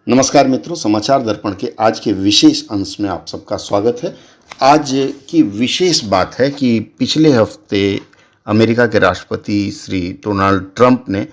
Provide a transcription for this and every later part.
नमस्कार मित्रों, समाचार दर्पण के आज के विशेष अंश में आप सबका स्वागत है। आज की विशेष बात है कि पिछले हफ्ते अमेरिका के राष्ट्रपति श्री डोनाल्ड ट्रंप ने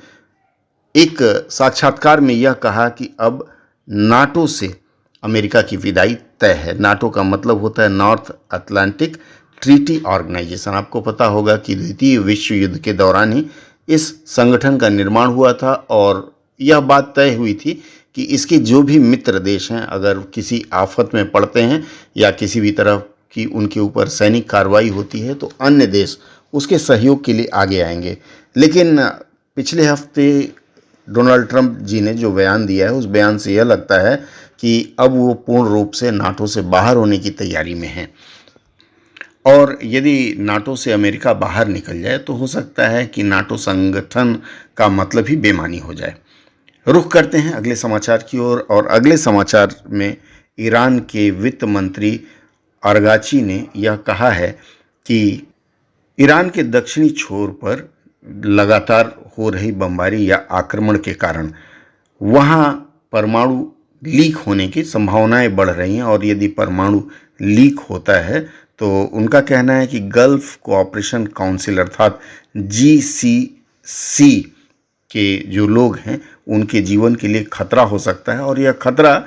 एक साक्षात्कार में यह कहा कि अब नाटो से अमेरिका की विदाई तय है। नाटो का मतलब होता है नॉर्थ अटलांटिक ट्रीटी ऑर्गेनाइजेशन। आपको पता होगा कि द्वितीय विश्व युद्ध के दौरान ही इस संगठन का निर्माण हुआ था और यह बात तय हुई थी कि इसके जो भी मित्र देश हैं, अगर किसी आफत में पड़ते हैं या किसी भी तरह की उनके ऊपर सैनिक कार्रवाई होती है तो अन्य देश उसके सहयोग के लिए आगे आएंगे। लेकिन पिछले हफ्ते डोनाल्ड ट्रंप जी ने जो बयान दिया है, उस बयान से यह लगता है कि अब वो पूर्ण रूप से नाटो से बाहर होने की तैयारी में हैं। और यदि नाटो से अमेरिका बाहर निकल जाए तो हो सकता है कि नाटो संगठन का मतलब ही बेमानी हो जाए। रुख करते हैं अगले समाचार की ओर और अगले समाचार में ईरान के वित्त मंत्री अरगाची ने यह कहा है कि ईरान के दक्षिणी छोर पर लगातार हो रही बमबारी या आक्रमण के कारण वहाँ परमाणु लीक होने की संभावनाएं बढ़ रही हैं और यदि परमाणु लीक होता है तो उनका कहना है कि गल्फ कोऑपरेशन काउंसिल अर्थात GCC के जो लोग हैं उनके जीवन के लिए खतरा हो सकता है और यह खतरा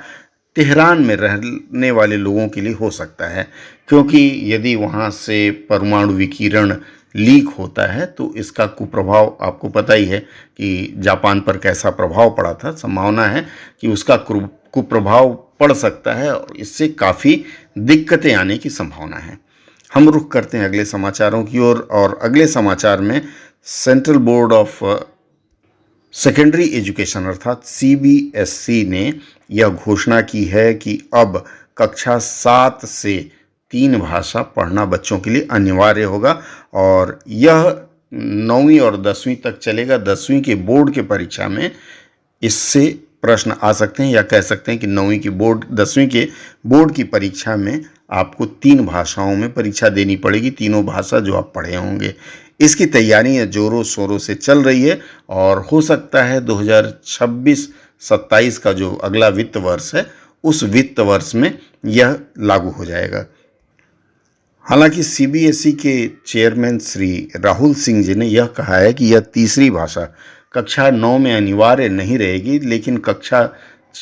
तेहरान में रहने वाले लोगों के लिए हो सकता है, क्योंकि यदि वहाँ से परमाणु विकिरण लीक होता है तो इसका कुप्रभाव आपको पता ही है कि जापान पर कैसा प्रभाव पड़ा था। संभावना है कि उसका कुप्रभाव पड़ सकता है और इससे काफ़ी दिक्कतें आने की संभावना है। हम रुख करते हैं अगले समाचारों की ओर और अगले समाचार में central board of secondary education अर्थात CBSE ने यह घोषणा की है कि अब कक्षा 7 से 3 भाषा पढ़ना बच्चों के लिए अनिवार्य होगा और यह 9वीं और 10वीं तक चलेगा। 10वीं के बोर्ड के परीक्षा में इससे प्रश्न आ सकते हैं या कह सकते हैं कि 10वीं के बोर्ड की परीक्षा में आपको 3 भाषाओं में परीक्षा देनी पड़ेगी, तीनों भाषा जो आप पढ़े होंगे। इसकी तैयारियां जोरों शोरों से चल रही है और हो सकता है 2026-27 का जो अगला वित्त वर्ष है उस वित्त वर्ष में यह लागू हो जाएगा। हालांकि CBSE के चेयरमैन श्री राहुल सिंह जी ने यह कहा है कि यह तीसरी भाषा कक्षा 9 में अनिवार्य नहीं रहेगी, लेकिन कक्षा